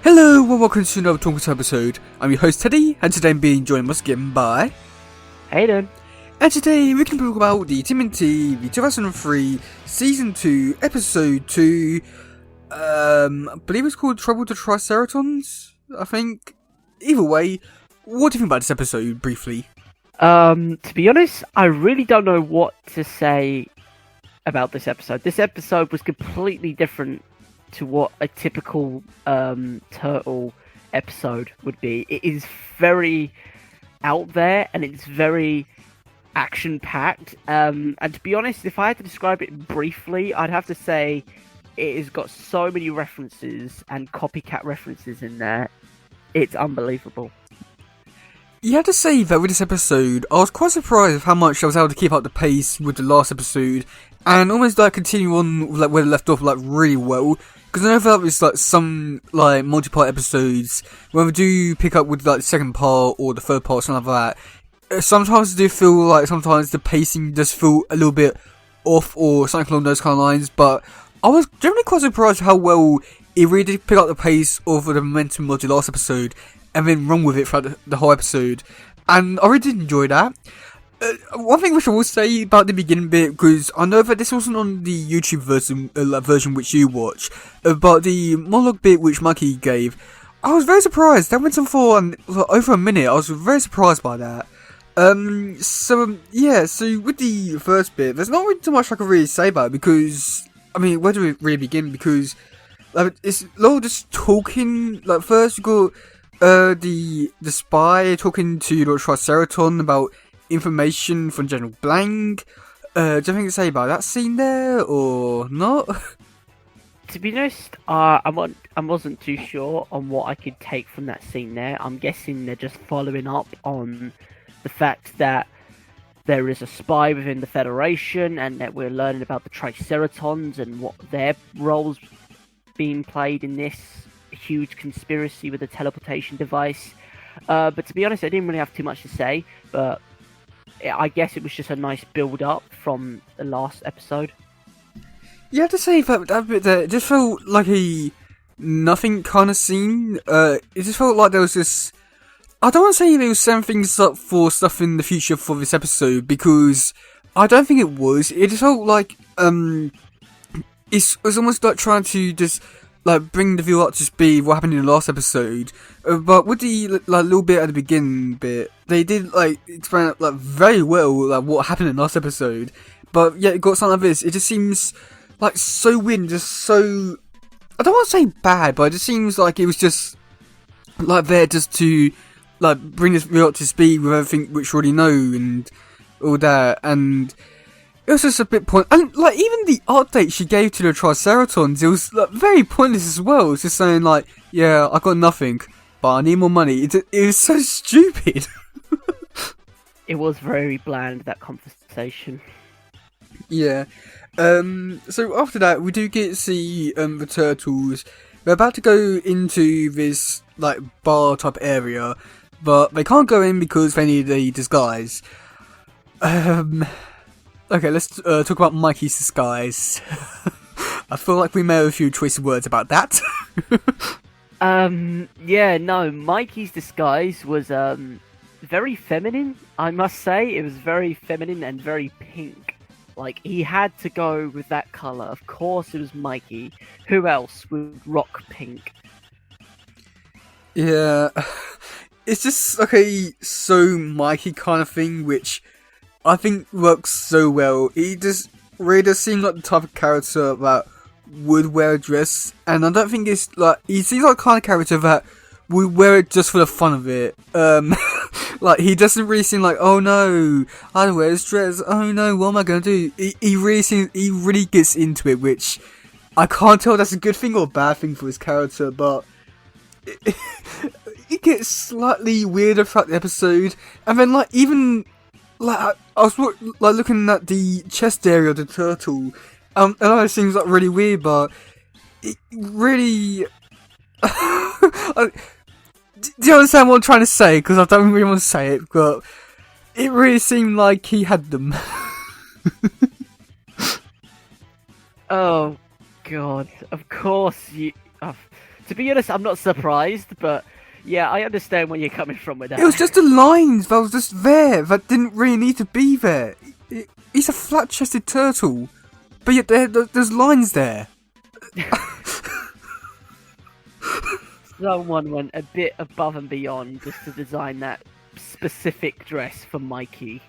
Hello and welcome to another Talkers episode. I'm your host Teddy, and today I'm being joined once again by Hayden. And today we can talk about the TMNT, the 2003 Season 2, Episode 2, I believe it's called Trouble to Triceratons, I think. Either way, what do you think about this episode, briefly? To be honest, I really don't know what to say about this episode. This episode was completely different to what a typical Turtle episode would be. It is very out there and it's very action-packed. And to be honest, if I had to describe it briefly, I'd have to say it has got so many references and copycat references in there. It's unbelievable. You have to say that with this episode, I was quite surprised with how much I was able to keep up the pace with the last episode, and almost continue on where they left off really well. Because I know that was some multi-part episodes when we do pick up with the second part or the third part or something like that. Sometimes I do feel like sometimes the pacing does feel a little bit off or something along those kind of lines. But I was generally quite surprised how well it really did pick up the pace of the momentum of the last episode and then run with it throughout the whole episode. And I really did enjoy that. One thing which I will say about the beginning bit, because I know that this wasn't on the YouTube version which you watch, but the monologue bit which Mikey gave, I was very surprised. That went on for over a minute. I was very surprised by that. So with the first bit, there's not really too much I can really say about it, because, I mean, where do we really begin? Because it's a lot of just talking. First you got the spy talking to the Triceraton about information from General Blank. Do you have anything to say about that scene there, or not? To be honest, I wasn't too sure on what I could take from that scene there. I'm guessing they're just following up on the fact that there is a spy within the Federation and that we're learning about the Triceratons and what their roles being played in this huge conspiracy with the teleportation device. But to be honest, I didn't really have too much to say, but I guess it was just a nice build-up from the last episode. You have to say that bit there, it just felt like a nothing kind of scene. It just felt like there was this... I don't want to say there was setting things up for stuff in the future for this episode, because I don't think it was. It just felt like it was almost like trying to just bring the viewer up to speed what happened in the last episode. But with the little bit at the beginning bit, they did explain very well what happened in the last episode. But yeah, it got something like this. It just seems so weird, just so, I don't want to say bad, but it just seems like it was just there just to bring this viewer up to speed with everything which we already know and all that. And it was just a bit and even the update she gave to the Triceratons, it was very pointless as well. It's just saying yeah, I got nothing, but I need more money. It was so stupid. It was very bland, that conversation. Yeah. So after that, we do get to see the turtles. They're about to go into this bar type area, but they can't go in because they need a disguise. Okay, let's talk about Mikey's disguise. I feel like we may have a few choice words about that. Mikey's disguise was very feminine, I must say. It was very feminine and very pink. He had to go with that colour. Of course it was Mikey. Who else would rock pink? Yeah, it's just so Mikey kind of thing, which I think works so well. He just really does seem like the type of character that would wear a dress, and I don't think it's he seems like the kind of character that would wear it just for the fun of it. He doesn't really seem oh no, I don't wear this dress, oh no, what am I gonna do? He really gets into it, which I can't tell if that's a good thing or a bad thing for his character, but it gets slightly weirder throughout the episode, and then I was looking at the chest area of the turtle. I know it seems really weird, but it really. Do you understand what I'm trying to say? Because I don't really want to say it, but it really seemed like he had them. Oh God! Of course you. To be honest, I'm not surprised, but yeah, I understand where you're coming from with that. It was just the lines that was just there that didn't really need to be there. He's a flat-chested turtle, but yet there's lines there. Someone went a bit above and beyond just to design that specific dress for Mikey.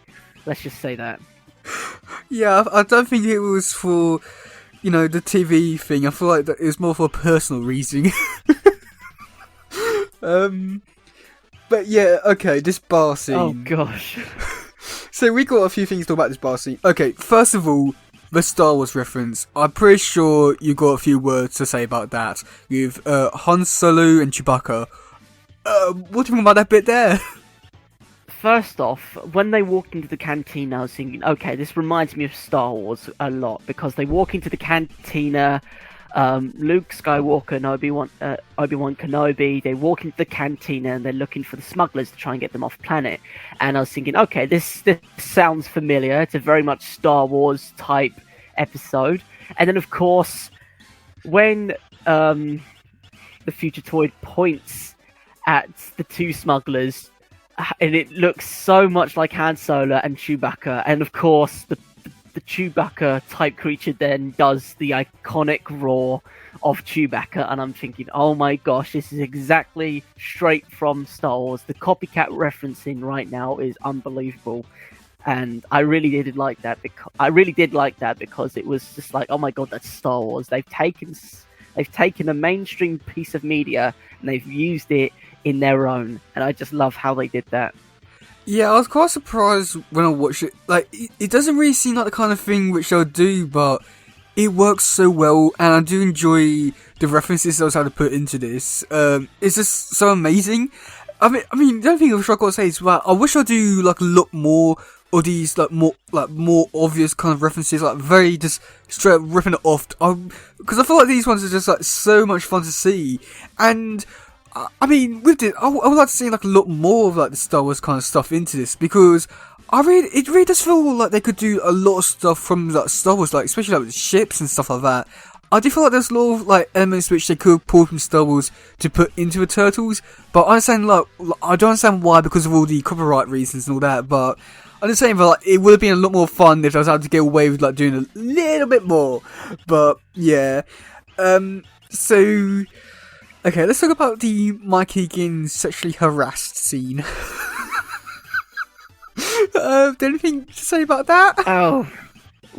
Let's just say that. Yeah, I don't think it was for, the TV thing. I feel like that it was more for a personal reason. But yeah, okay, this bar scene. Oh gosh. So we got a few things to talk about this bar scene. Okay, first of all, the Star Wars reference. I'm pretty sure you got a few words to say about that. With Han Solo and Chewbacca. What do you think about that bit there? First off, when they walked into the cantina, I was thinking, okay, this reminds me of Star Wars a lot, because they walk into the cantina, Luke Skywalker and Obi-Wan Kenobi, they walk into the cantina and they're looking for the smugglers to try and get them off planet. And I was thinking, okay, this sounds familiar. It's a very much Star Wars type episode. And then, of course, when the Future Toy points at the two smugglers, and it looks so much like Han Solo and Chewbacca, and of course the Chewbacca type creature then does the iconic roar of Chewbacca, and I'm thinking, oh my gosh, this is exactly straight from Star Wars. The copycat referencing right now is unbelievable, and I really did like that because it was just like, oh my god, that's Star Wars. They've taken a mainstream piece of media and they've used it in their own, and I just love how they did that. Yeah, I was quite surprised when I watched it. Like, it doesn't really seem like the kind of thing which they'll do, but it works so well, and I do enjoy the references I was able to put into this. It's just so amazing. I mean, the only thing I've got to say is, well, I wish I do like a lot more of these more obvious kind of references, like very just straight up ripping it off. Because I feel like these ones are just like so much fun to see, and I mean, with it, I would like to see like a lot more of like the Star Wars kind of stuff into this, because it really does feel like they could do a lot of stuff from like Star Wars, like especially like with ships and stuff like that. I do feel like there's a lot of like elements which they could pull from Star Wars to put into the Turtles, but I understand I don't understand why, because of all the copyright reasons and all that. But I'm just saying that like, it would have been a lot more fun if I was able to get away with like doing a little bit more. But yeah, so. Okay, let's talk about the Mikey getting sexually harassed scene. Anything to say about that? Oh,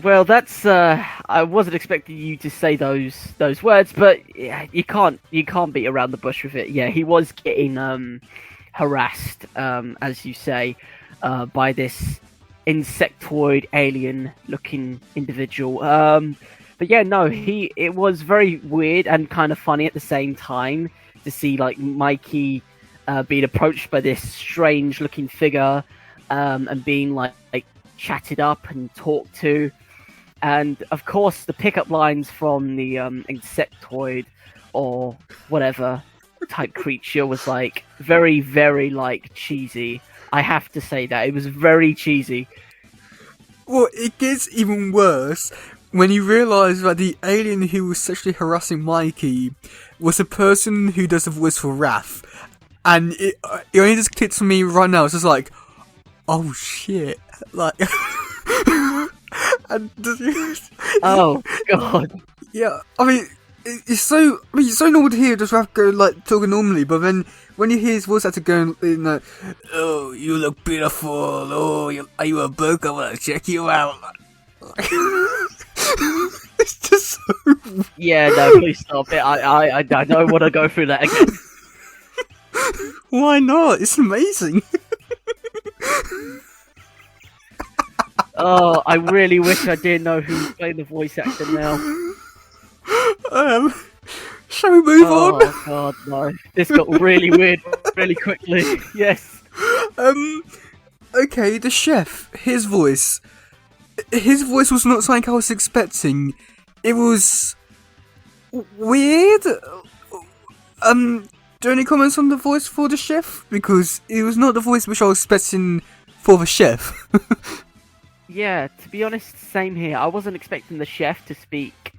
well, that's I wasn't expecting you to say those words, but yeah, you can't beat around the bush with it. Yeah, he was getting harassed, as you say, by this insectoid alien-looking individual. But yeah, no, it was very weird and kind of funny at the same time to see like Mikey being approached by this strange looking figure, and being like chatted up and talked to. And of course the pickup lines from the insectoid or whatever type creature was like very, very like cheesy. I have to say that it was very cheesy. Well, it gets even worse when you realise that the alien who was sexually harassing Mikey was a person who does the voice for Raph. And it only just clicked to me right now. It's just like, oh shit. Like, and oh god. Yeah, I mean, it's so normal to hear just Raph go like talking normally, but then when you hear his voice actor going, oh, you look beautiful. Oh, are you a book? I want to check you out. It's just so. Yeah, no, please stop it. I don't want to go through that again. Why not? It's amazing. Oh, I really wish I didn't know who's playing the voice actor now. Shall we move on? Oh god, no. This got really weird really quickly. Yes. Okay, the chef, his voice was not something I was expecting. It was weird. Do any comments on the voice for the chef? Because it was not the voice which I was expecting for the chef. Yeah, to be honest, same here. I wasn't expecting the chef to speak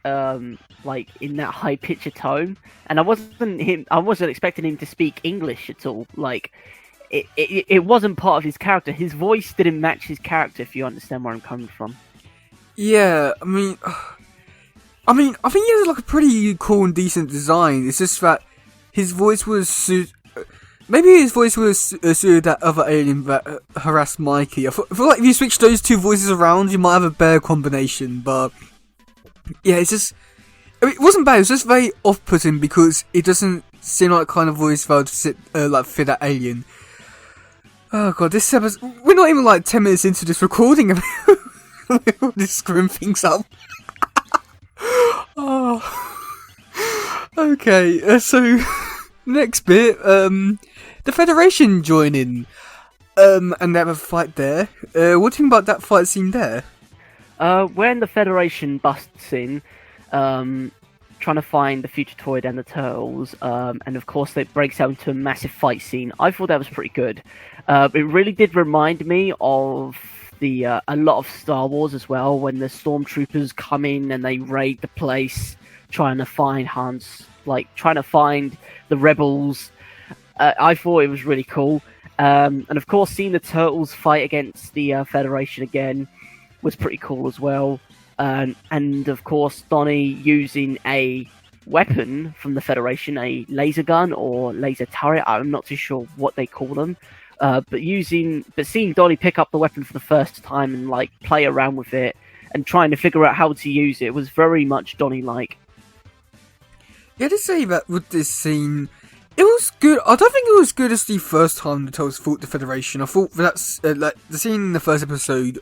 like in that high pitch of tone, and I wasn't expecting him to speak English at all. Like it wasn't part of his character. His voice didn't match his character. If you understand where I'm coming from. Yeah, I mean, I think he has like a pretty cool and decent design. It's just that his voice was maybe his voice was suited that other alien that harassed Mikey. I feel like if you switch those two voices around, you might have a better combination. But yeah, it's just, I mean, it wasn't bad. It was just very off-putting because it doesn't seem like the kind of voice that would fit that alien. Oh god, this episode, we're not even like 10 minutes into this recording and we're already screwing things up. Oh. Okay, so next bit, the Federation join in, and they have a fight there. What do you think about that fight scene there? When the Federation busts in, trying to find the Fugitoid and the Turtles, and of course it breaks out into a massive fight scene. I thought that was pretty good. It really did remind me of a lot of Star Wars as well, when the stormtroopers come in and they raid the place, trying to find Hans, like trying to find the rebels. I thought it was really cool. And of course, seeing the Turtles fight against the Federation again was pretty cool as well. And of course, Donnie using a weapon from the Federation, a laser gun or laser turret. I'm not too sure what they call them. But seeing Donnie pick up the weapon for the first time and like play around with it and trying to figure out how to use it was very much Donnie-like. Yeah, to say that with this scene, it was good. I don't think it was good as the first time the Turtles fought the Federation. I thought that's like the scene in the first episode.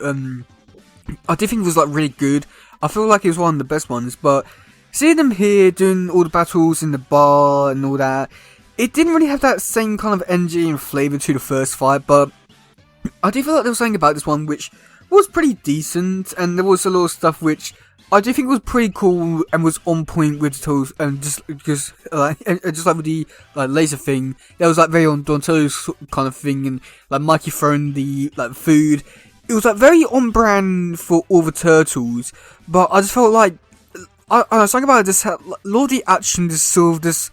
I did think it was like really good. I feel like it was one of the best ones. But seeing them here doing all the battles in the bar and all that, it didn't really have that same kind of energy and flavour to the first fight. But I do feel like there was something about this one which was pretty decent, and there was a lot of stuff which I do think was pretty cool and was on point with the Turtles, and just like with the like laser thing, that was like very on Donatello's kind of thing, and like Mikey throwing the like food. It was like very on brand for all the Turtles, but I just felt like I was talking about this. A lot of the action just sort of just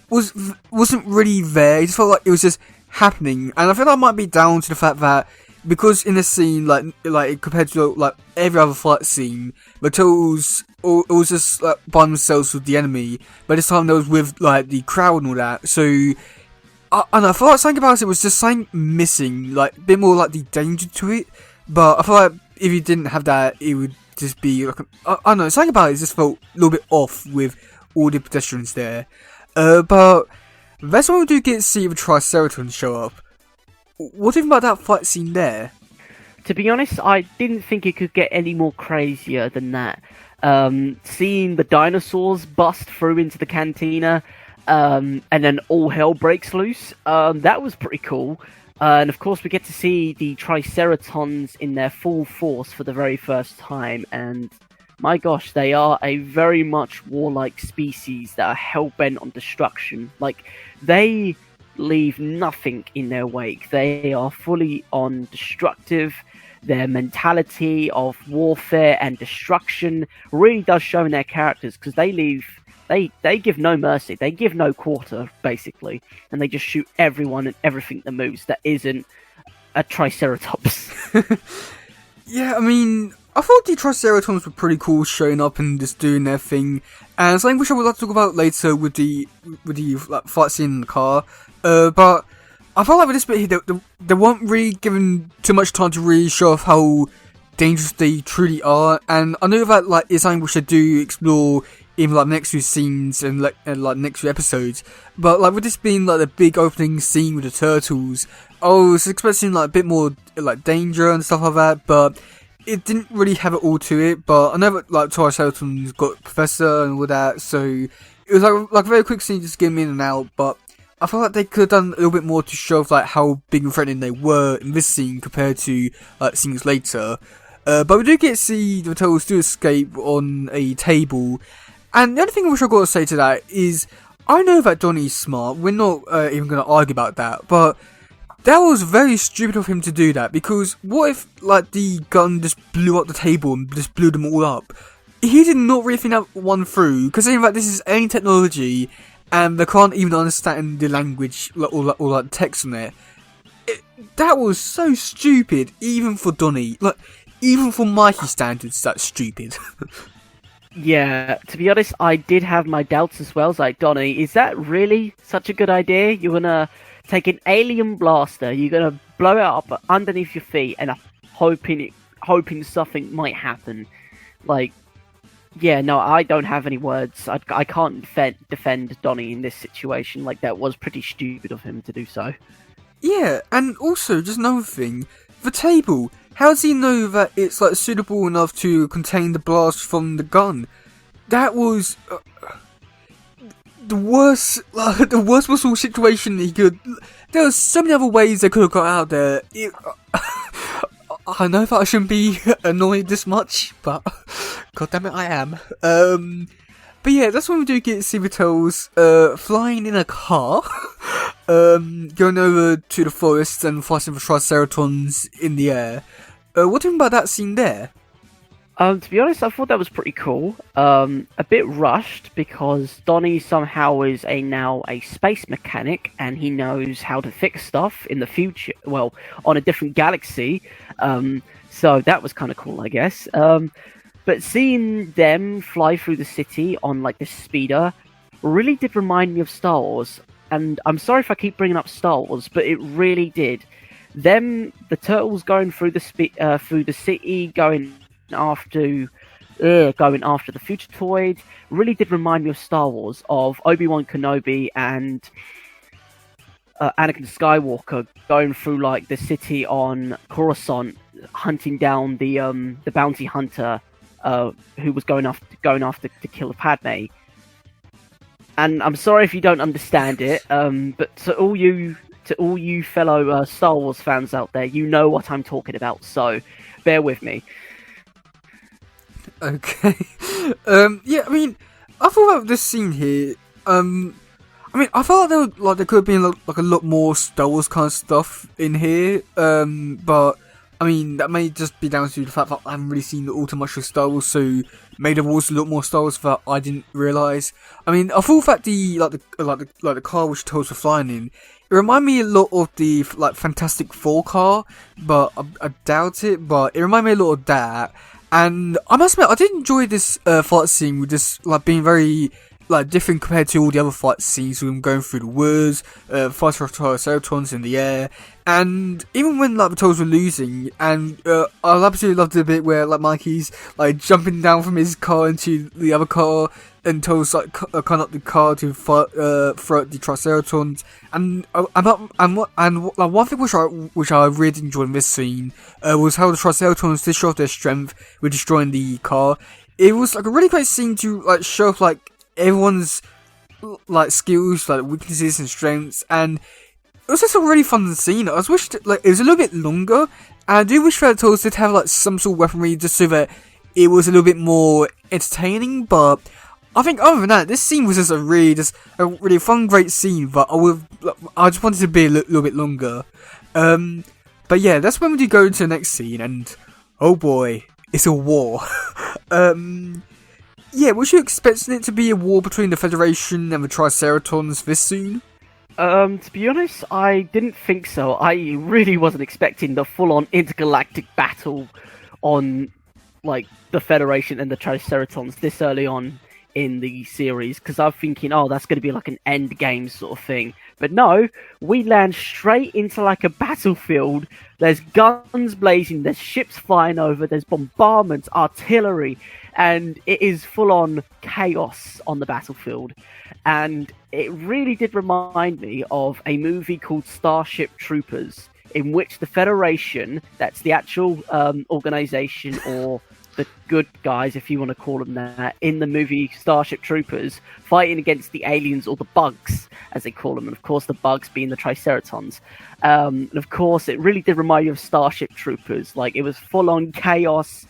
wasn't really there. It just felt like it was just happening, and I feel that might be down to the fact that because in the scene, like compared to like every other fight scene, the Turtles it was just like by themselves with the enemy, but this time they was with like the crowd and all that. So I feel like something about it was just something missing, like a bit more like the danger to it. But I feel like if you didn't have that, it would just be like I don't know, something about it just felt a little bit off with all the pedestrians there. But that's when we do get to see the Triceratons show up. What do you think about that fight scene there? To be honest, I didn't think it could get any more crazier than that. Seeing the dinosaurs bust through into the cantina, and then all hell breaks loose, that was pretty cool. And of course, we get to see the Triceratons in their full force for the very first time, and my gosh, they are a very much warlike species that are hell-bent on destruction. Like, they leave nothing in their wake. They are fully on destructive. Their mentality of warfare and destruction really does show in their characters, because they give no mercy. They give no quarter, basically, and they just shoot everyone and everything that moves that isn't a Triceratops. Yeah, I mean, I thought the Triceratons were pretty cool showing up and just doing their thing, and something which I would like to talk about later with the like, fight scene in the car. But I felt like with this bit here, they weren't really given too much time to really show off how dangerous they truly are, and I know that like it's something which I do explore in like next few scenes and like next few episodes. But like with this being like the big opening scene with the Turtles, I was expecting like a bit more like danger and stuff like that, but it didn't really have it all to it. But I know that like Triceratops got Professor and all that, so it was like a very quick scene just getting in and out. But I felt like they could have done a little bit more to show like how big and threatening they were in this scene compared to like scenes later. But we do get to see the Turtles do escape on a table. And the other thing which I've got to say to that is, I know that Donnie's smart, we're not even going to argue about that, but that was very stupid of him to do that, because what if like the gun just blew up the table and just blew them all up? he did not really think that one through, because in fact this is alien technology, and they can't even understand the language or text on it. That was so stupid, even for Donnie. Like, even for Mikey standards, that's stupid. Yeah, to be honest, I did have my doubts as well. It's like, Donnie, is that really such a good idea? You're gonna take an alien blaster, you're gonna blow it up underneath your feet, and hoping something might happen. Like, yeah, no, I don't have any words. I can't defend Donnie in this situation. Like, that was pretty stupid of him to do so. Yeah, and also, just another thing, the table. How does he know that it's like suitable enough to contain the blast from the gun? That was the worst possible situation he could. There were so many other ways they could have got out there. I know that I shouldn't be annoyed this much, but god damn it, I am. But yeah, that's when we do get Civitels flying in a car, going over to the forest and fighting for Triceratons in the air. What do you think about that scene there? To be honest, I thought that was pretty cool. A bit rushed because Donnie somehow is now a space mechanic and he knows how to fix stuff in the future. Well, on a different galaxy. So that was kind of cool, I guess. But seeing them fly through the city on like this speeder really did remind me of Star Wars. And I'm sorry if I keep bringing up Star Wars, but it really did. The turtles going through the city, going after the Fugitoid, really did remind me of Star Wars, of Obi-Wan Kenobi and Anakin Skywalker going through like the city on Coruscant, hunting down the bounty hunter who was going after to kill Padme. And I'm sorry if you don't understand it, but to all you fellow Star Wars fans out there, you know what I'm talking about. So bear with me. Okay. Yeah, I mean, I thought about this scene here. I mean, I felt like there could have been like a lot more Star Wars kind of stuff in here. But I mean, that may just be down to the fact that I haven't really seen all too much of Star Wars, so maybe there was a lot more Star Wars that I didn't realise. I mean, I thought that the car which Toads were flying in, it reminded me a lot of the like Fantastic Four car, but I doubt it. But it reminded me a lot of that. And I must admit, I did enjoy this fight scene with this like being very like different compared to all the other fight scenes with him going through the woods, fighting for Triceratons in the air, and even when like the Toads were losing, and I absolutely loved the bit where like Mikey's like jumping down from his car into the other car, and Toads like kind up the car to fight throw the Triceratons, and one thing which I really enjoyed in this scene was how the Triceratons did show off their strength with destroying the car. It was like a really great scene to like show off like everyone's like skills, like weaknesses and strengths, and it was just a really fun scene. I just wished like it was a little bit longer, and I do wish that Toads did have like some sort of weaponry just so that it was a little bit more entertaining. But I think other than that, this scene was just a really fun, great scene. But I just wanted it to be a little bit longer. But yeah, that's when we do go into the next scene, and oh boy, it's a war. Yeah, was you expecting it to be a war between the Federation and the Triceratons this soon? To be honest, I didn't think so. I really wasn't expecting the full-on intergalactic battle on, like, the Federation and the Triceratons this early on in the series, because I'm thinking, oh, that's going to be like an end game sort of thing. But no, we land straight into like a battlefield. There's guns blazing, there's ships flying over, there's bombardments, artillery, and it is full-on chaos on the battlefield. And it really did remind me of a movie called Starship Troopers, in which the Federation, that's the actual organization, or the good guys, if you want to call them that, in the movie Starship Troopers, fighting against the aliens, or the bugs, as they call them, and of course the bugs being the Triceratons. And of course, it really did remind me of Starship Troopers. Like, it was full-on chaos,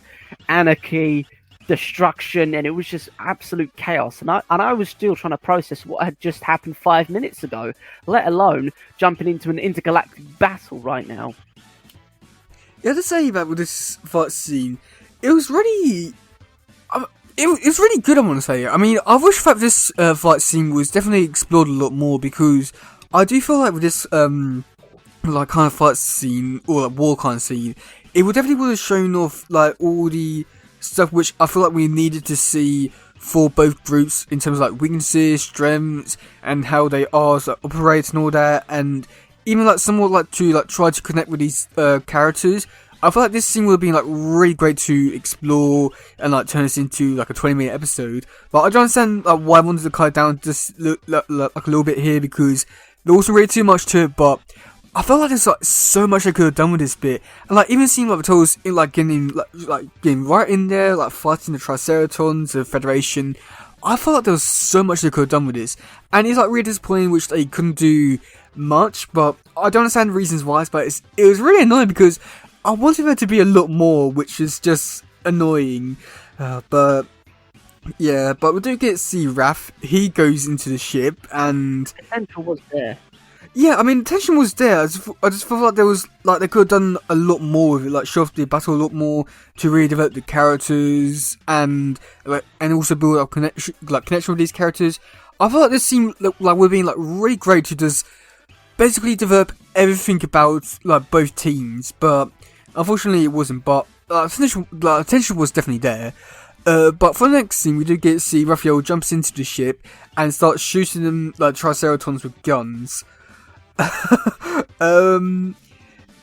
anarchy, destruction, and it was just absolute chaos. And I was still trying to process what had just happened 5 minutes ago, let alone jumping into an intergalactic battle right now. Yeah, to say that with this fight scene, it was really... It's really good, I want to say. I mean, I wish that this fight scene was definitely explored a lot more, because I do feel like with this like kind of fight scene or like war kind of scene, it would definitely would have shown off like all the stuff which I feel like we needed to see for both groups in terms of like weaknesses, strengths, and how they are so, operate and all that, and even like somewhat like to like try to connect with these characters. I feel like this scene would have been like really great to explore and like turn this into like a 20-minute episode. But I don't understand like why I wanted to cut it down just like a little bit here, because there wasn't really too much to it. But I felt like there's like so much I could have done with this bit, and like even seeing like the Turtles in like getting right in there, like fighting the Triceratons, the Federation. I felt like there was so much they could have done with this, and it's like really disappointing which they couldn't do much. But I don't understand the reasons why. But it was really annoying because I wanted there to be a lot more, which is just annoying. But yeah, but we do get to see Raph. He goes into the ship, and The potential was there. yeah, I mean, the tension was there. I just felt like there was like they could have done a lot more with it, like show off the battle a lot more to really develop the characters and also build up connection with these characters. I felt like this scene like would have been like really great to just basically develop everything about like both teams, but unfortunately it wasn't. But the tension was definitely there. But for the next scene, we do get to see Raphael jumps into the ship and starts shooting them like Triceratons with guns.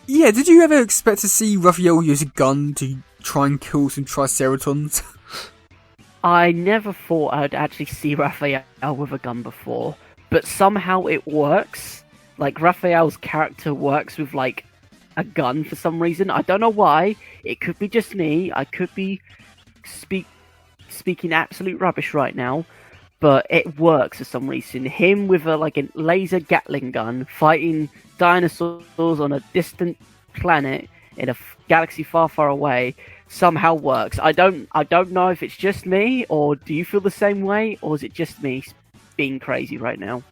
Yeah, did you ever expect to see Raphael use a gun to try and kill some Triceratons? I never thought I'd actually see Raphael with a gun before, but somehow it works. Like, Raphael's character works with, like, a gun for some reason. I don't know why. It could be just me. I could be speaking absolute rubbish right now, but it works for some reason. Him with a laser Gatling gun fighting dinosaurs on a distant planet in a galaxy far, far away somehow works. I don't know if it's just me, or do you feel the same way, or is it just me being crazy right now?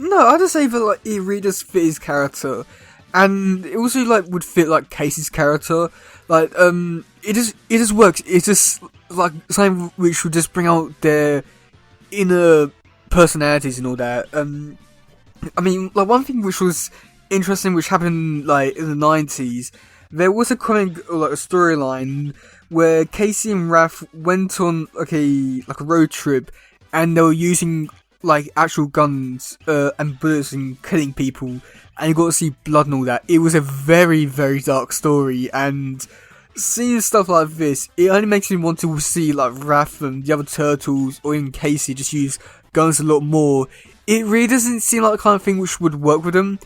No, I'd just say that like it really does fit his character, and it also like would fit like Casey's character. Like it just works. It's just like something which would just bring out their inner personalities and all that. I mean, like one thing which was interesting, which happened like in the 90s, there was a comic or like a storyline where Casey and Raph went on like a road trip, and they were using like actual guns and bullets and killing people, and you got to see blood and all that. It was a very, very dark story, and seeing stuff like this, it only makes me want to see like Raph and the other turtles, or even Casey, just use guns a lot more. It really doesn't seem like the kind of thing which would work with them,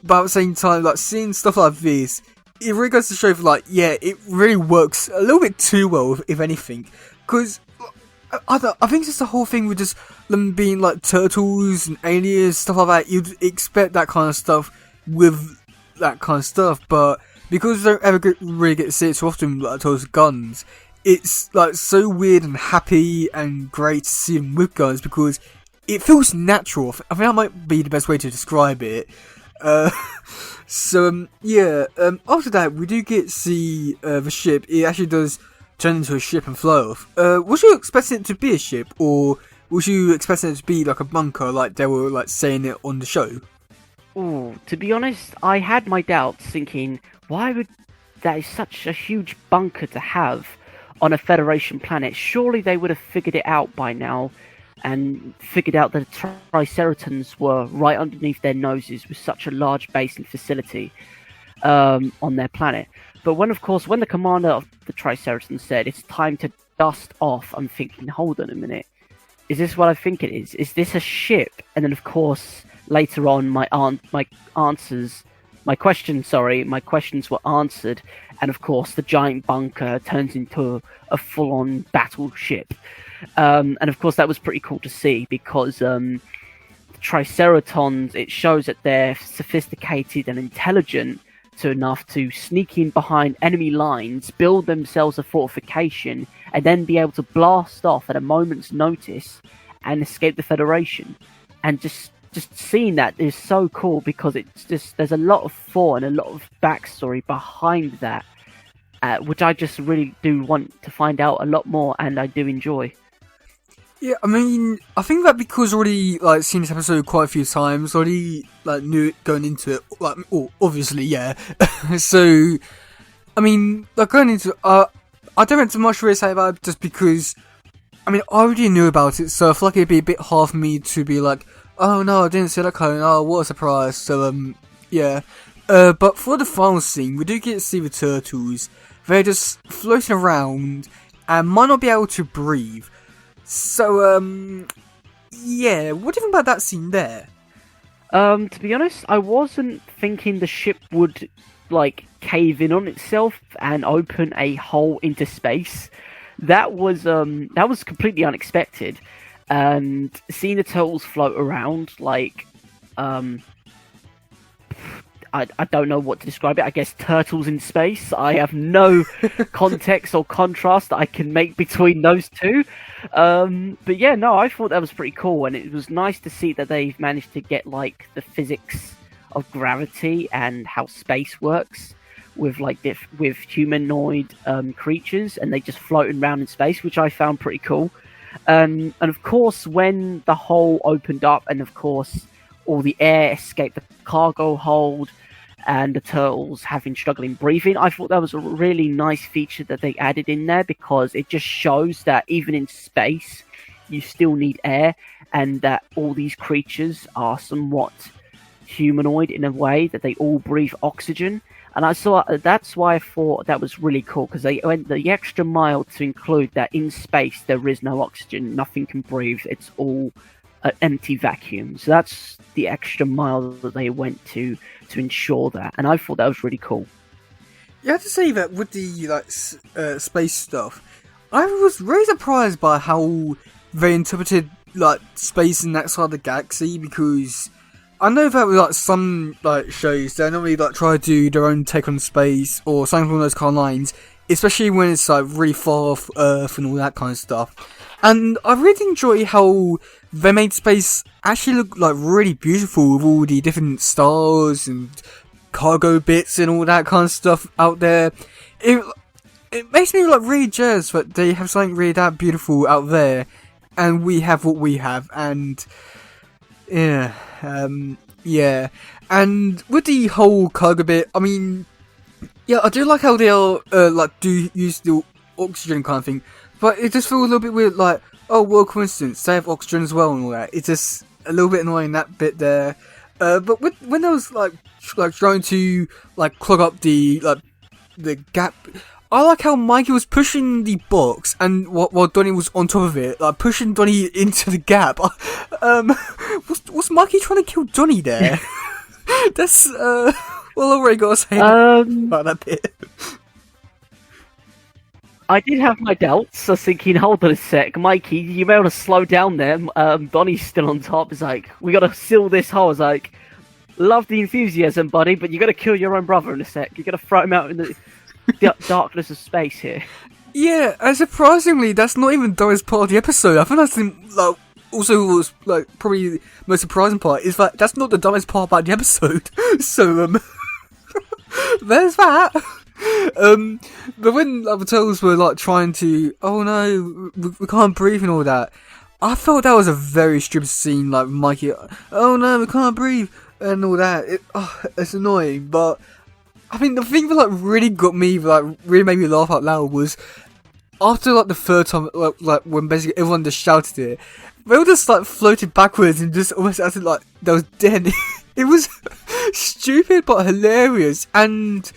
but at the same time, like seeing stuff like this, it really goes to show that, like, yeah, it really works a little bit too well, if anything, because I think it's just the whole thing with just them being like turtles and aliens, stuff like that. You'd expect that kind of stuff with that kind of stuff, but because they don't ever really get to see it so often, like turtles with guns, it's like so weird and happy and great to see them with guns because it feels natural. I think that might be the best way to describe it. After that, we do get to see the ship. It actually does turn into a ship and fly off. Was you expecting it to be a ship, or was you expecting it to be like a bunker, like they were like saying it on the show? Ooh, to be honest, I had my doubts, thinking, why would that is such a huge bunker to have on a Federation planet? Surely they would have figured it out by now, and figured out that the Triceratons were right underneath their noses with such a large base and facility on their planet. But when the commander of the Triceratons said it's time to dust off, I'm thinking, hold on a minute, is this what I think it is? Is this a ship? And then of course later on my questions were answered, and of course the giant bunker turns into a full-on battleship. And of course that was pretty cool to see, because the Triceratons, it shows that they're sophisticated and intelligent enough to sneak in behind enemy lines, build themselves a fortification, and then be able to blast off at a moment's notice and escape the Federation. And just seeing that is so cool, because it's just, there's a lot of thought and a lot of backstory behind that. which I just really do want to find out a lot more, and I do enjoy. Yeah, I mean, I think that because already like seen this episode quite a few times, already like knew it going into it. Like, obviously, yeah. So, I mean, like going into, I don't have too much to really say about it, just because, I mean, I already knew about it, so I feel like it'd be a bit hard for me to be like, oh no, I didn't see that coming. Oh, what a surprise! So, yeah. But for the final scene, we do get to see the turtles. They're just floating around and might not be able to breathe. So, yeah, what do you think about that scene there? To be honest, I wasn't thinking the ship would like cave in on itself and open a hole into space. That was completely unexpected. And seeing the turtles float around, like, I don't know what to describe it. I guess turtles in space. I have no context or contrast that I can make between those two. But yeah, no, I thought that was pretty cool, and it was nice to see that they've managed to get like the physics of gravity and how space works with like with humanoid creatures, and they just floating around in space, which I found pretty cool. And of course, when the hole opened up, and of course all the air escaped the cargo hold, and the turtles having struggling breathing, I thought that was a really nice feature that they added in there, because it just shows that even in space you still need air, and that all these creatures are somewhat humanoid in a way, that they all breathe oxygen. And that's why I thought that was really cool, because they went the extra mile to include that in space there is no oxygen, nothing can breathe, it's all an empty vacuum. So that's the extra mile that they went to ensure that, and I thought that was really cool. You have to say that with the like space stuff, I was really surprised by how they interpreted like space in that side of the galaxy, because I know that with like some like shows, they normally like try to do their own take on space or something along those kind of lines, especially when it's like really far off Earth and all that kind of stuff. And I really enjoy how they made space actually look like really beautiful with all the different stars and cargo bits and all that kind of stuff out there. It makes me like really jealous that they have something really that beautiful out there, and we have what we have. And yeah, yeah. And with the whole cargo bit, I mean, yeah, I do like how they are like do use the oxygen kind of thing. But it just feels a little bit weird, like, oh, well, coincidence, they have oxygen as well and all that. It's just a little bit annoying, that bit there. But when I was, like trying to, like, clog up the gap, I like how Mikey was pushing the box, and while Donnie was on top of it, like, pushing Donnie into the gap. Was Mikey trying to kill Donnie there? That's, well, I already got to say about that bit. I did have my doubts. I was thinking, hold on a sec, Mikey, you may want to slow down there. Donnie's still on top. It's like, we got to seal this hole. It's like, love the enthusiasm, buddy, but you got to kill your own brother in a sec. You got to throw him out in the darkness of space here. Yeah, and surprisingly, that's not even Donnie's part of the episode. I think that's the, like, also was like probably the most surprising part is that that's not the dumbest part about the episode. So there's that. But when the turtles were like trying to, oh no, we can't breathe and all that, I felt that was a very stupid scene. Like Mikey, oh no, we can't breathe and all that. It's annoying, but I mean the thing that like really got me, like really made me laugh out loud was after like the third time, like when basically everyone just shouted it, they all just like floated backwards and just almost acted like they was dead. It was stupid but hilarious, and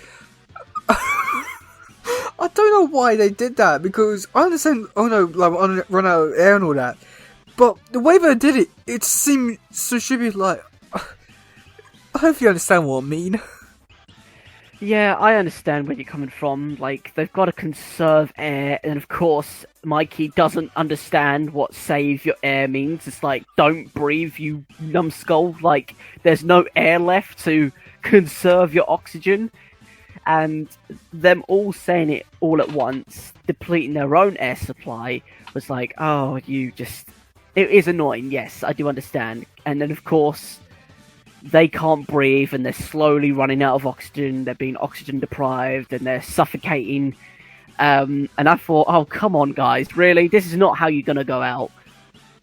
I don't know why they did that, because I understand, oh no, like run out of air and all that, but the way they did it, it seemed so stupid. Like, I hope you understand what I mean. Yeah, I understand where you're coming from. Like, they've got to conserve air, and of course, Mikey doesn't understand what save your air means. It's like, don't breathe, you numbskull. Like, there's no air left to conserve your oxygen. And them all saying it all at once, depleting their own air supply, was like, oh, it is annoying, yes, I do understand. And then, of course, they can't breathe and they're slowly running out of oxygen. They're being oxygen deprived and they're suffocating. And I thought, oh, come on, guys, really? This is not how you're going to go out.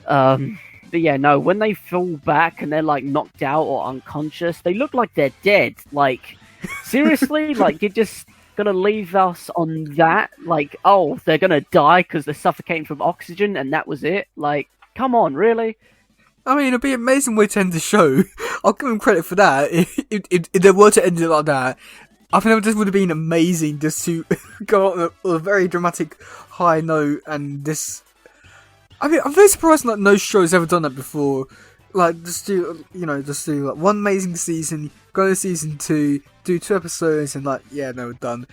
But yeah, no, when they fall back and they're like knocked out or unconscious, they look like they're dead. Like, seriously? Like, you're just going to leave us on that? Like, oh, they're going to die because they're suffocating from oxygen and that was it? Like, come on, really? I mean, it'd be an amazing way to end the show. I'll give them credit for that. If they were to end it like that, I think this would have been amazing just to go out on a very dramatic high note and this... I mean, I'm very surprised that no show has ever done that before. Like, just do like one amazing season, go to season 2, do 2 episodes, and like, yeah, no, we're done.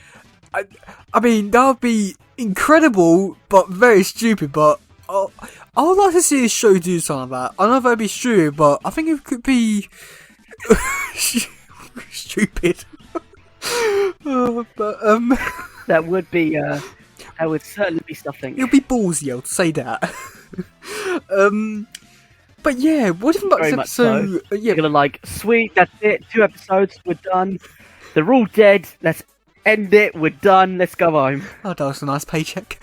I mean, that would be incredible, but very stupid, but I would like to see a show do something like that. I don't know if that'd be stupid, but I think it could be stupid. That would be, that would certainly be something. It'll be ballsy, I'll say that. But yeah, what do you think about Very this much so. episode? Yeah, You're gonna like, sweet, that's it, 2 episodes, we're done. They're all dead, let's end it, we're done, let's go home. oh, that was a nice paycheck.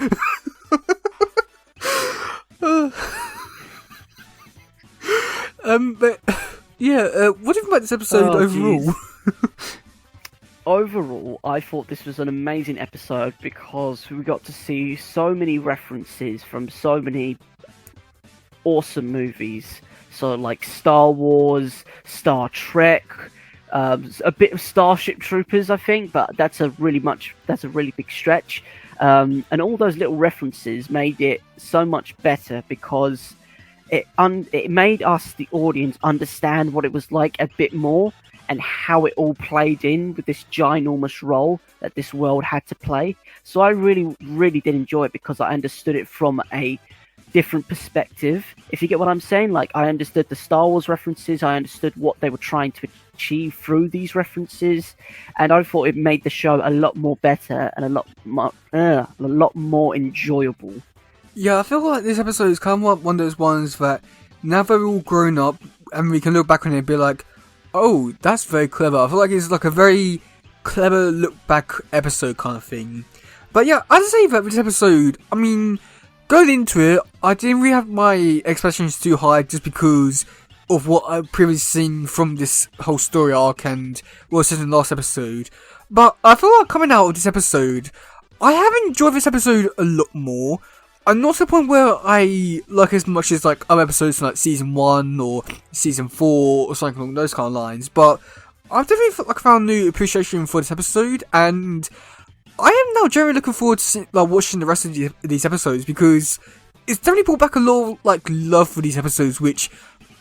But yeah, what do you think about this episode overall? Overall, I thought this was an amazing episode because we got to see so many references from so many awesome movies. So like Star Wars, Star Trek, a bit of Starship Troopers, I think, but that's a really big stretch. And all those little references made it so much better because it made us, the audience, understand what it was like a bit more and how it all played in with this ginormous role that this world had to play. So I really, really did enjoy it because I understood it from a different perspective, if you get what I'm saying. Like, I understood the Star Wars references, I understood what they were trying to achieve through these references, and I thought it made the show a lot more better and a lot more enjoyable. Yeah, I feel like this episode is kind of one of those ones that now that we're all grown up and we can look back on it and be like, oh, that's very clever. I feel like it's like a very clever look back episode kind of thing. But yeah, I'd say that with this episode, I mean, going into it, I didn't really have my expectations too high just because of what I've previously seen from this whole story arc and what was said in the last episode. But I feel like coming out of this episode, I have enjoyed this episode a lot more. I'm not to the point where I like as much as like other episodes from like season 1 or season 4 or something along those kind of lines, but I've definitely found new appreciation for this episode, and I am now generally looking forward to watching the rest of these episodes because it's definitely brought back a lot of like love for these episodes, which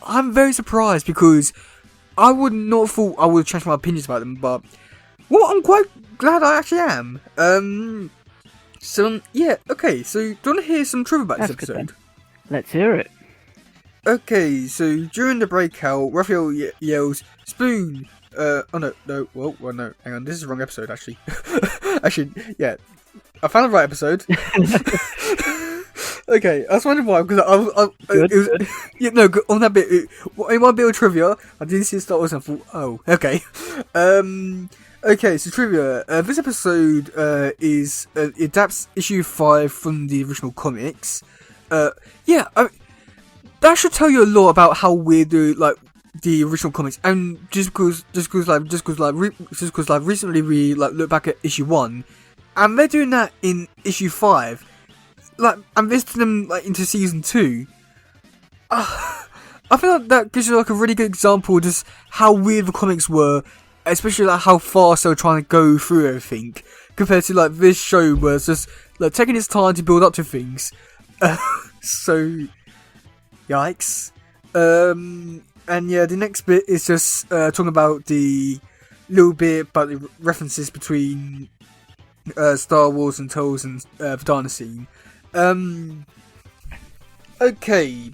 I'm very surprised because I would not have thought I would have changed my opinions about them, but well, I'm quite glad I actually am. So yeah, okay, so do you want to hear some trivia about this episode? Let's hear it. Okay, so during the breakout, Raphael yells, "Spoon!" No, hang on, this is the wrong episode, actually. Actually, yeah, I found the right episode. Okay, I was wondering why, because yeah, no, on that bit, in one bit of trivia, I didn't see Star Wars and I thought, oh, okay. Okay, so trivia. This episode adapts issue 5 from the original comics. That should tell you a lot about how weird the original comics, and just because recently we look back at issue 1, and they're doing that in issue 5, and visiting them into season 2. I feel like that gives you a really good example of just how weird the comics were. Especially how fast they were trying to go through everything, compared to this show where it's just taking its time to build up to things. So, yikes. And yeah, the next bit is just talking about the little bit about the references between Star Wars and Tales and the Diner Scene. Okay,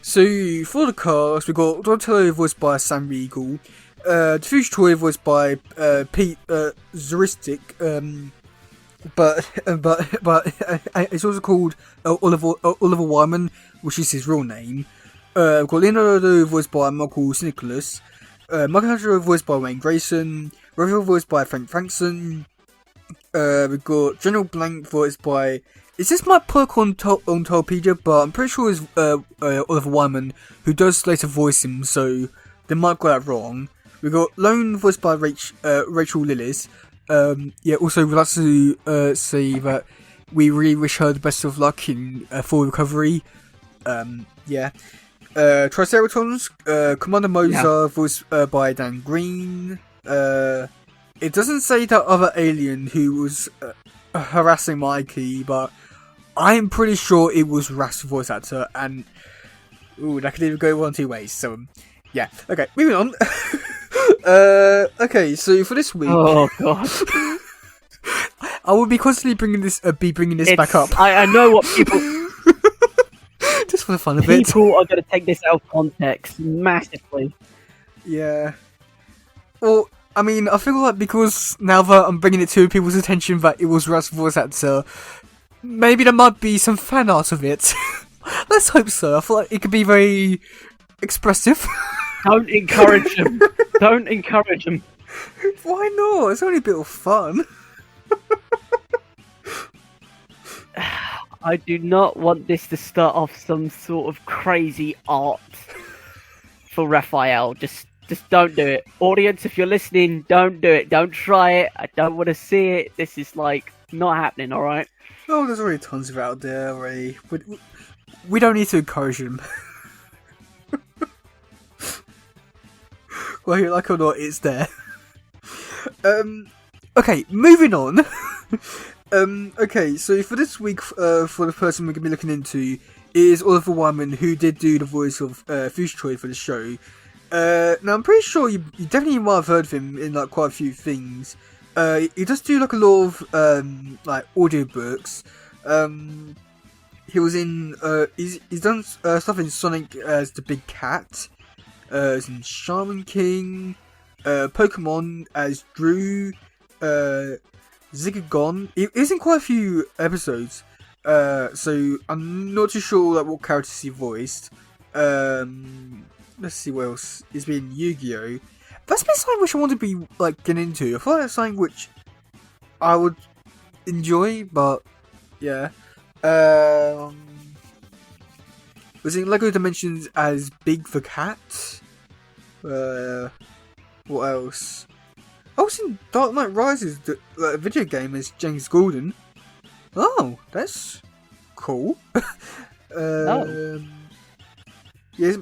so for the cast, we got Donatello voiced by Sam Riegel. The Future Toy voiced by Pete Zuristic, but it's also called Oliver Wyman, which is his real name. We've got Leonardo voiced by Michael Sinikolas, Michelangelo voiced by Wayne Grayson, Reveal voiced by Frank Frankson. We've got General Blank voiced by. Is this my perk on Tolpedia? But I'm pretty sure it's Oliver Wyman who does later voice him, so they might got that wrong. We've got Lone voiced by Rachel Lillis. Also we'd like to say that we really wish her the best of luck in full recovery. Triceratons, Commander Moser voiced by Dan Green. It doesn't say that other alien who was harassing Mikey, but I'm pretty sure it was Ras voice actor, and that could even go one two ways. So okay, moving on. Okay, so for this week, oh god, I will be constantly bringing this back up. I know what people. Just for the fun of it. People are going to take this out of context massively. Yeah. Well, I mean, I feel like because now that I'm bringing it to people's attention that it was Russ voice actor, maybe there might be some fan art of it. Let's hope so. I feel like it could be very expressive. Don't encourage him. Don't encourage him. Why not? It's only a bit of fun. I do not want this to start off some sort of crazy art for Raphael. Just don't do it. Audience, if you're listening, don't do it. Don't try it. I don't want to see it. This is like not happening, alright? Oh, there's already tons of it out there already. We don't need to encourage them. Well, you like or not, it's there. Okay, moving on. Okay, so for this week, for the person we're going to be looking into is Oliver Wyman, who did do the voice of Future for the show. Now, I'm pretty sure you definitely might have heard of him in like quite a few things. He does do like a lot of like audiobooks. He was in he's done stuff in Sonic as the Big Cat. He's in Shaman King, Pokemon as Drew, Zigagon. He's in quite a few episodes, so I'm not too sure like what characters he voiced. Let's see what else. He's been Yu-Gi-Oh! That's been something which I want to be like getting into. I feel like that's something which I would enjoy, but yeah. Was in Lego Dimensions as Big the Cat. What else? I was in Dark Knight Rises, the video game, as James Gordon. Oh, that's cool. Yeah,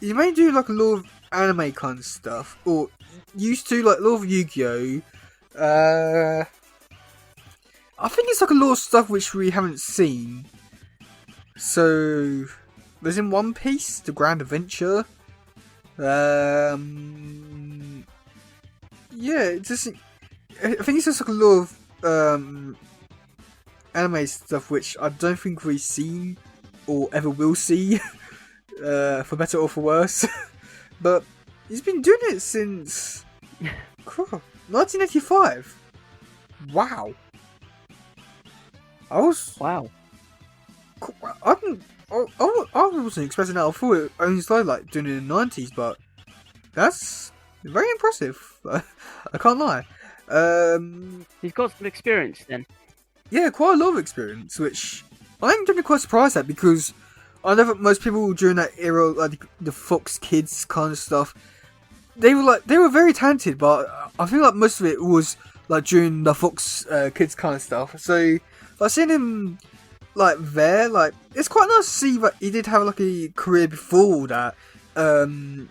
you may do like a lot of anime kind of stuff, or used to like a lot of Yu-Gi-Oh. I think it's like a lot of stuff which we haven't seen. So there's in One Piece, The Grand Adventure. Yeah, it's just, I think it's just like a lot of anime stuff which I don't think we've seen or ever will see, for better or for worse. But he's been doing it since 1985. Wow. Wow. I wasn't expecting that. I thought it only started like doing it in the 90s, but that's very impressive. I can't lie. He's got some experience then. Yeah, quite a lot of experience, which I'm generally quite surprised at, because I know that most people during that era, like the Fox Kids kind of stuff, they were very talented, but I feel like most of it was like during the Fox Kids kind of stuff. So like seeing him like there, like it's quite nice to see that he did have like a career before that, and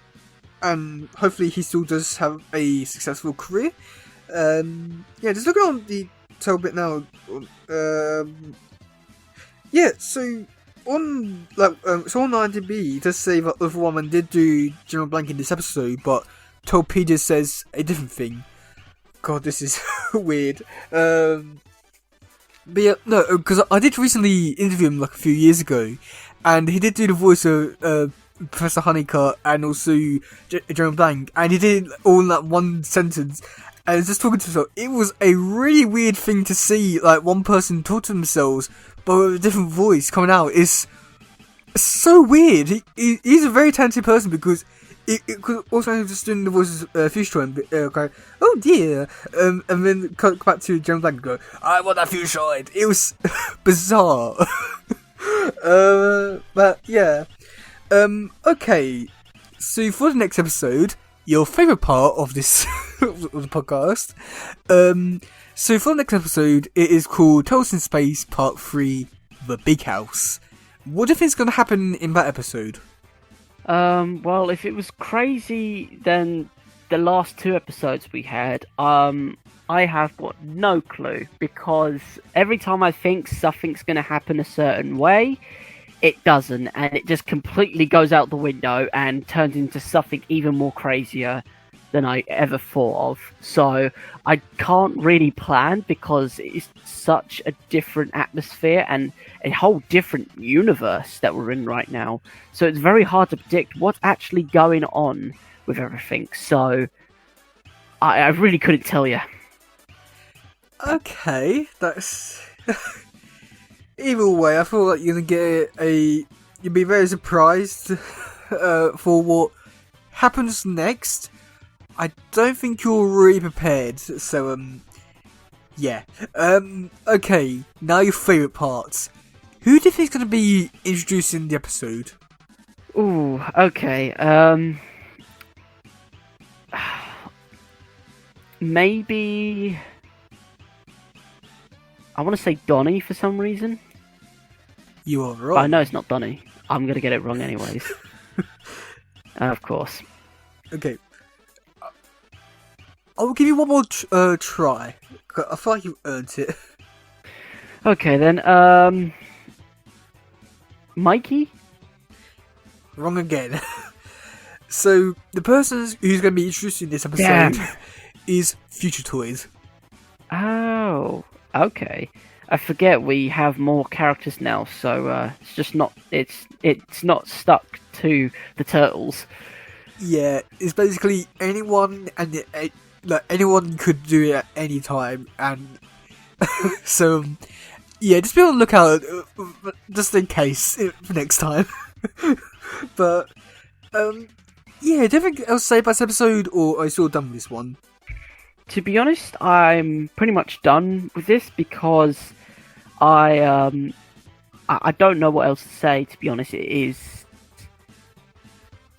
hopefully he still does have a successful career. Yeah, just looking on the tail bit now. Yeah, so on IMDb, it does say that Oliver Wyman did do General Blank in this episode, but Torpedo says a different thing. God, this is weird. But yeah, no, because I did recently interview him like a few years ago, and he did do the voice of Professor Honeycutt and also General Blank, and he did it all in that one sentence. And just talking to himself, it was a really weird thing to see, like one person talk to themselves, but with a different voice coming out. It's so weird. He's a very talented person, because it could also just doing the voices future and go, oh dear, and then come back to General Blank and go, I want that future. It was bizarre. But yeah. Okay. So for the next episode, your favourite part of this of the podcast. So for the next episode, it is called Tales in Space Part 3, The Big House. What do you think is going to happen in that episode? Well, if it was crazy, then the last 2 episodes we had, I have got no clue, because every time I think something's going to happen a certain way, it doesn't, and it just completely goes out the window and turns into something even more crazier than I ever thought of. So I can't really plan, because it's such a different atmosphere and a whole different universe that we're in right now. So it's very hard to predict what's actually going on with everything. So I really couldn't tell you. Okay, that's... Either way, I feel like you're gonna get you'll be very surprised for what happens next. I don't think you're really prepared, so yeah. Okay, now your favourite parts. Who do you think is gonna be introduced in the episode? Ooh, okay. Maybe I want to say Donnie for some reason. You are right. But I know it's not Donnie. I'm gonna get it wrong anyways. Of course. Okay. I'll give you one more try. I feel like you've earned it. Okay then. Mikey? Wrong again. So the person who's going to be introduced in this episode is Future Toys. Oh, okay. I forget we have more characters now, so it's just not it's not stuck to the turtles. Yeah, it's basically anyone, and like anyone could do it at any time, and so yeah, just be on the lookout just in case for next time. But yeah, do you have anything else to say about this episode, or are you still done with this one? To be honest, I'm pretty much done with this, because I don't know what else to say. To be honest, it is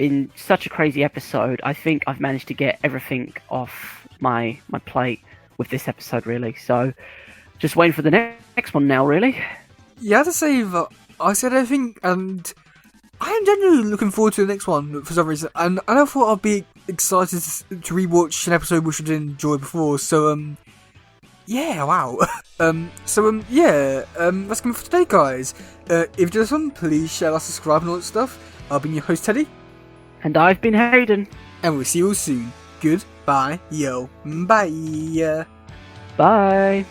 in such a crazy episode. I think I've managed to get everything off my plate with this episode, really. So just waiting for the next one now, really. Yeah, I have to say that I said everything, and I am genuinely looking forward to the next one for some reason. And I thought I'd be excited to rewatch an episode which I didn't enjoy before. So yeah, wow. Yeah, that's going for today, guys. If you did this one, please share, like, subscribe, and all that stuff. I've been your host, Teddy. And I've been Hayden. And we'll see you all soon. Goodbye, yo. Bye. Bye.